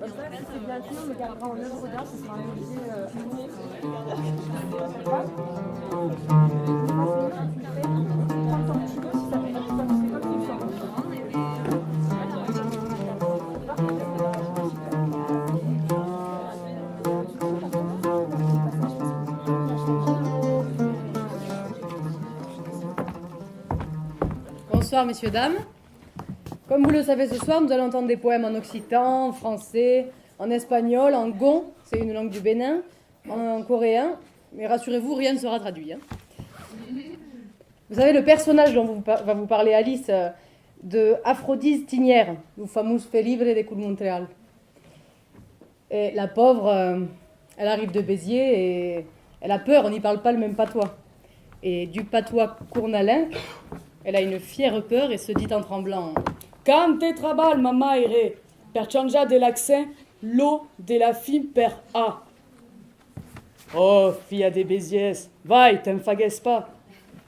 Comme ça, si c'est bien fait, on le gardera en œuvre d'art, ce sera un objet. Bonsoir messieurs, dames. Comme vous le savez ce soir, nous allons entendre des poèmes en occitan, en français, en espagnol, en gon, c'est une langue du Bénin, en coréen, mais rassurez-vous, rien ne sera traduit. Vous savez, le personnage dont va vous parler Alice, de Aphrodise Tinière, du fameux fait libre de Cour Montréal. Et la pauvre, elle arrive de Béziers et elle a peur, on n'y parle pas le même patois. Et du patois cournalin, elle a une fière peur et se dit en tremblant: Quand te trabal mamma ere, per changer de l'accent, l'eau de la fille per A. Oh, fille de Béziers, vai, t'enfagues pas.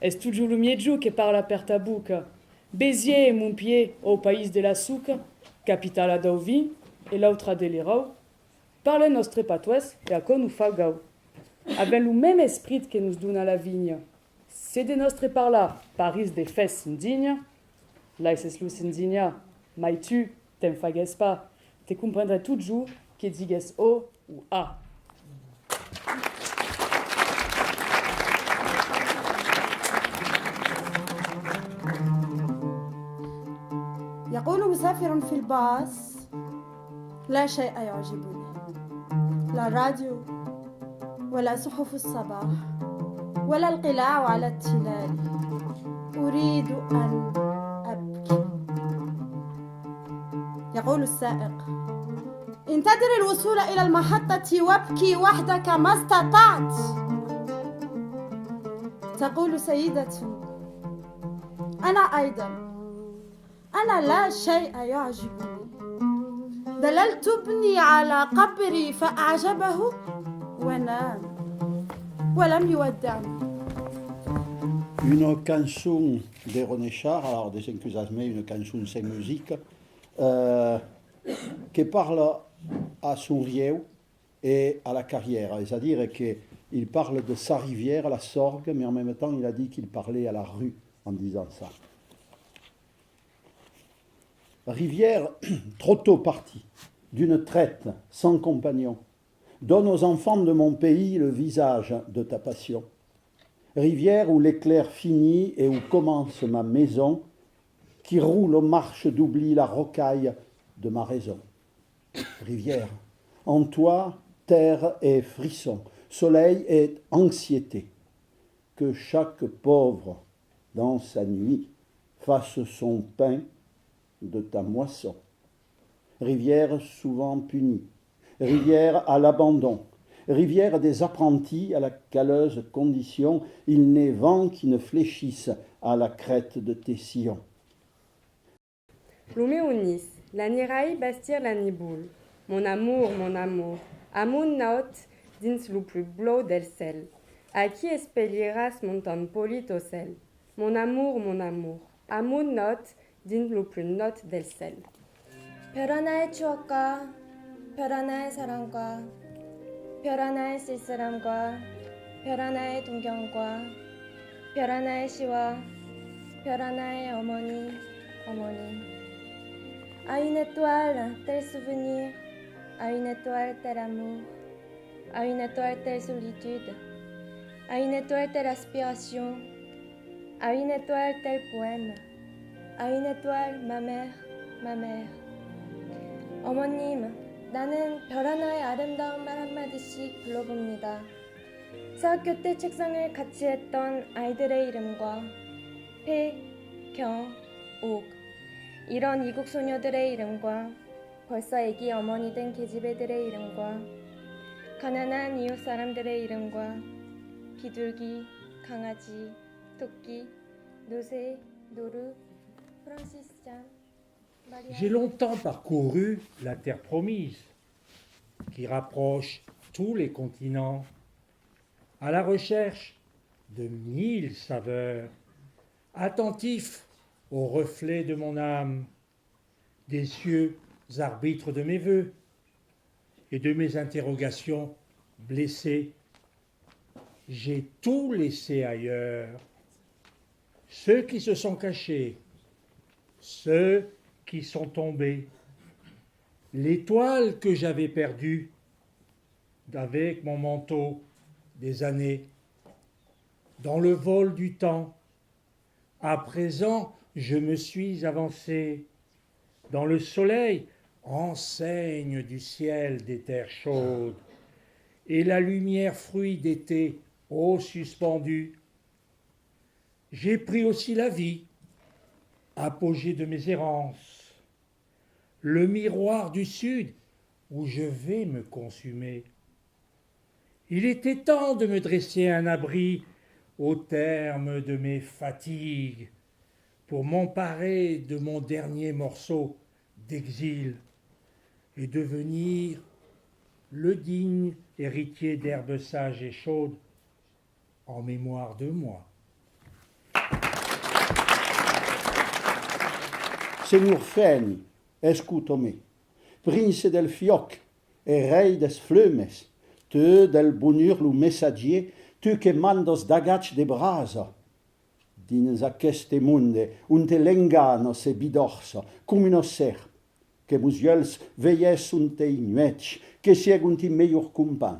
Est toujours le miedjou que parla per ta bouca. Béziers, mon pied, au pays de la souque, capitale d'Auvi, et l'autre de l'Irau, parle nostre patois et à quoi nous fagau. Avec le même esprit que nous donne à la vigne. C'est de nostre par là, Paris des fesses indignes, là c'est lu indigna, mais tu t'enfagues pas, te comprendrais toujours que digues O ou A. يقول مسافر في الباص: لا شيء يعجبني، لا راديو ولا صحف الصباح ولا القلاع على التلال، أريد أن أبكي. يقول السائق: انتظر الوصول إلى المحطة وابكي وحدك ما استطعت. تقول سيدة: أنا أيضا، أنا لا شيء يعجبني، دللت ابني على قبري فأعجبه ونام ولم يودعني. Une chanson de René Char, alors des enthousiasmés, une chanson sans musique, qui parle à son vieux et à la carrière. C'est-à-dire qu'il parle de sa rivière, la Sorgue, mais en même temps il a dit qu'il parlait à la rue en disant ça. Rivière, trop tôt partie, d'une traite, sans compagnon, donne aux enfants de mon pays le visage de ta passion. Rivière où l'éclair finit et où commence ma maison, qui roule aux marches d'oubli la rocaille de ma raison. Rivière, en toi, terre et frisson, soleil et anxiété, que chaque pauvre, dans sa nuit, fasse son pain de ta moisson. Rivière souvent punie, rivière à l'abandon, rivière des apprentis à la caleuse condition, il n'est vent qui ne fléchisse à la crête de tes sillons. Lumeunis, la nirai bastir la niboule, mon amour, amun naot dins le plus bleu del sel, à qui espelieras mon ton politocel, mon amour, amun naot dins le plus note del sel. 별 하나의 추억과 별 하나의 사랑과 별 하나의 쓸쓸함과 별 하나의 동경과 별 하나의 시와 별 하나의 어머니. À une étoile, tel souvenir, à une étoile, tel amour, à une étoile, telle solitude, à une étoile, telle aspiration, à une étoile, tel poème, à une étoile, ma mère. 어머님, 나는 별 하나의 아름다운 말 한마디씩 불러봅니다. 사학교 때 책상을 같이 했던 아이들의 이름과 폐, 경, 옥 이런 이국 소녀들의 이름과 벌써 애기 어머니 된 계집애들의 이름과 가난한 이웃 사람들의 이름과 비둘기, 강아지, 토끼, 노새, 노루, 프란시스 잔. J'ai longtemps parcouru la terre promise, qui rapproche tous les continents, à la recherche de 1000 saveurs, attentif aux reflets de mon âme, des cieux arbitres de mes vœux et de mes interrogations blessées. J'ai tout laissé ailleurs. Ceux qui se sont cachés, ceux qui sont tombés, l'étoile que j'avais perdue avec mon manteau des années, dans le vol du temps. À présent, je me suis avancé dans le soleil, enseigne du ciel des terres chaudes, et la lumière fruit d'été, ô suspendue. J'ai pris aussi la vie, apogée de mes errances, le miroir du sud où je vais me consumer. Il était temps de me dresser un abri au terme de mes fatigues pour m'emparer de mon dernier morceau d'exil et devenir le digne héritier d'herbes sages et chaudes en mémoire de moi. Senhor Feni, escuto-me, prince del fioc e rei des flumes, tu del bonurlo messagier, tu que mandos d'agac de brasa. Dins aqueste munde, un te lengano se bidorsa, cum un serp, que vos yeux veies un te ignuetch, que segunt ti meilleur compan.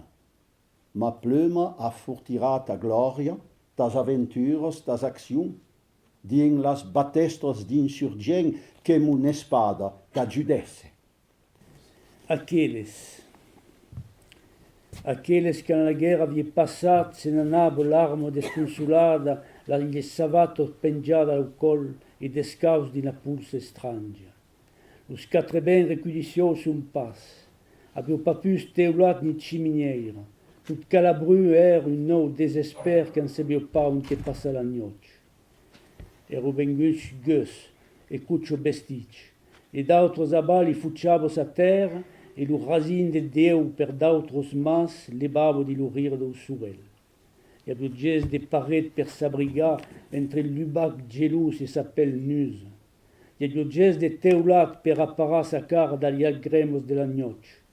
Ma plume affurtirà ta gloria, tas aventuras, tas accions, din las batestas d'insurgent que mon espada t'adjudesse. Aqueles que na guerra havia passat se n'anava l'arma desconsolada, la gli savato pengiada al col e descaus d'una pulsa estrangia. Los quatre ben recudició son pas, aviu pas pus teulat ni chimineira, tot calabru era un nou desesper qu'en sabiu pas on te passa la nioche. Ero venguts gus e cuccio bestic, e d'autres abali fucciavos a terra e lo rasin de Deu per d'autres mans lebavo di lurir do surel. E aviu ges de paret per s'abrigar entre l'ubac gelus e sa pelle nuse. E aviu ges de teulat per apparar sa cara dagli algremos de la nioche.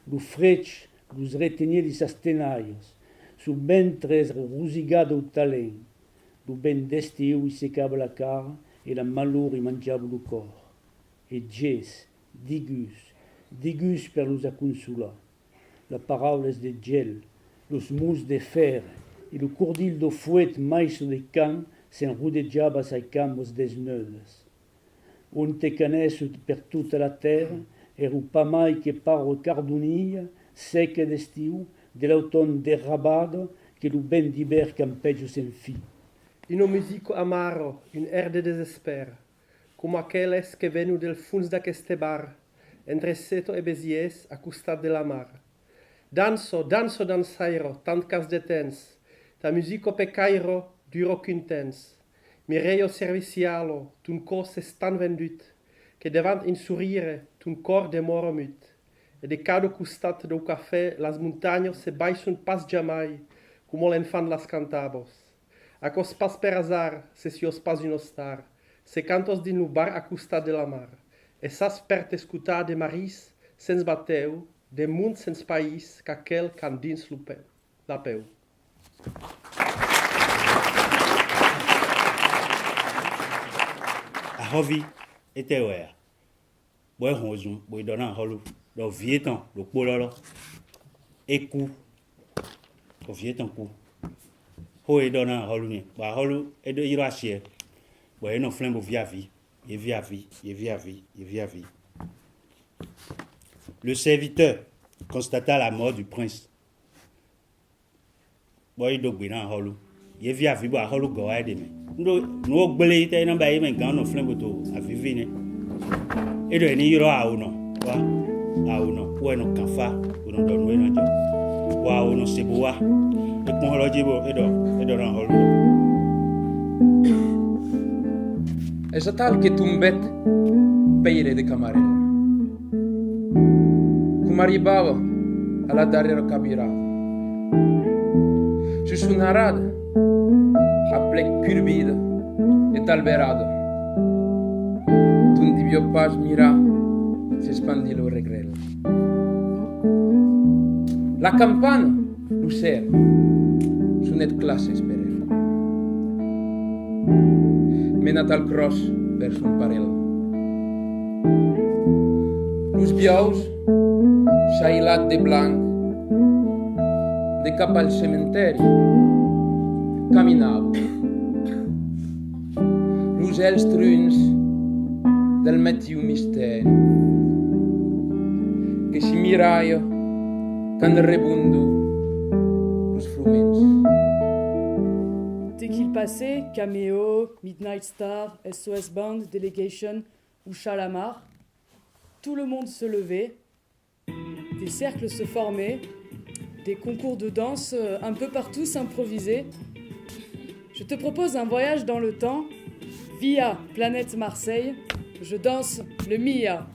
Lo frec los retenia di sas tenaias, su ventres rusigado o talent. Lo ben destiu i secava la cara e la malur i mangiava lo cor. E ges, digus per los aconsolar. La paraula es de gel, los mus de fer e lo cordil do fuet maiso de can s'enrodejava sai cambos desneudes. On te canesso per tutta la terra ero pas mai che paro cardonilla, seca d'estiu, de l'automne derrabado, che lo ben d'hiver campeggio sen fi. In un musico amaro, un air de desesper, como aqueles que venu del funs d'aqueste bar, entre Seto e Béziers, a costat de la mar. Danso, dansairo, tant cas de temps, ta musico pecairo, duro qu'un temps. Mireio servicialo, tun cos es tan vendut, que devant in sourire, tun cor de moro mut. E de cada costat do café, las montanhas se baixam pas jamais, como l'enfant las cantabos. Acos pas per azar, se sios pas inostar, se cantos din no bar a costat de la mar. E sas per t'escutar de maris, sens bateu, de munt sens país, qu'aquel can dins la peu. Ahovi ete wea. Boy honzun, boy dona holu, do vietan, do pololo. Eku. Do vietan ku. Ho e dona holu ni. Ba holu e do iro asie. Boy no flembo via vie. Et via vie. Le serviteur constata la mort du prince. Boy do gbina holu. Ye via vie ba holu go aide me. No gbele ite na ba me gan no flembo to avivi ne. E do ni yiro auno. Wa auno. Wo no kafa, wo no do no eno jo. Wa auno seboa. E kon holo jibo e do ran holu. È tal che tumbet peire de camarella. Cum arribava alla darrera cabirata. Su una rada a plec curvida e talberada. Tundi bio pas mira s'espandit lo regrel. La campana, l'ucer, sunet classes per ell. Menat al cross vers un parel. Los biaus, xailat de blanc, de cap al cementeri, caminava. Los els truns del metiu misteri, que si miraia quand rebundo los fruments. Dès qu'il passait, Cameo, Midnight Star, SOS Band, Delegation ou Chalamar, tout le monde se levait, des cercles se formaient, des concours de danse un peu partout s'improvisaient. Je te propose un voyage dans le temps, via Planète Marseille, je danse le Mia.